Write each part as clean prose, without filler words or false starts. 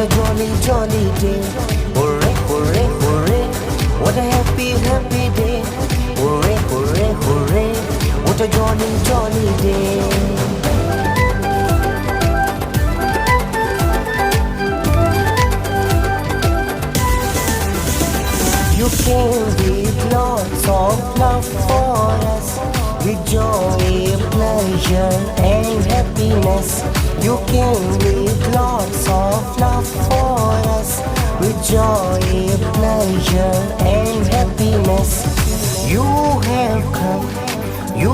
a jolly, jolly day. Hooray, hooray, hooray. What a happy, happy day. Hooray, hooray, hooray. What a jolly, jolly day. You came with lots of love for us, with joy, pleasure and happiness. You came with lots of love for us, with joy, pleasure and happiness. You have come, you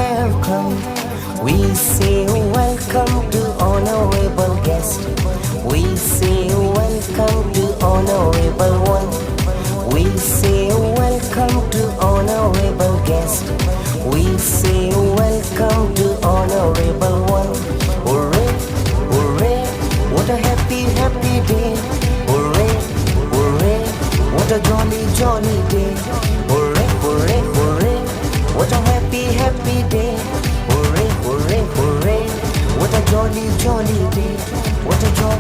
have come. We say welcome to honorable guest. We say welcome to honorable one. We say welcome to honorable guest. We say welcome to honorable one. Hooray, hooray, what a happy, happy day. Hooray, hooray, what a jolly, jolly day. Hooray, hooray, hooray, what a happy, happy day. Hooray, hooray, hooray, what a jolly, jolly day. What a jolly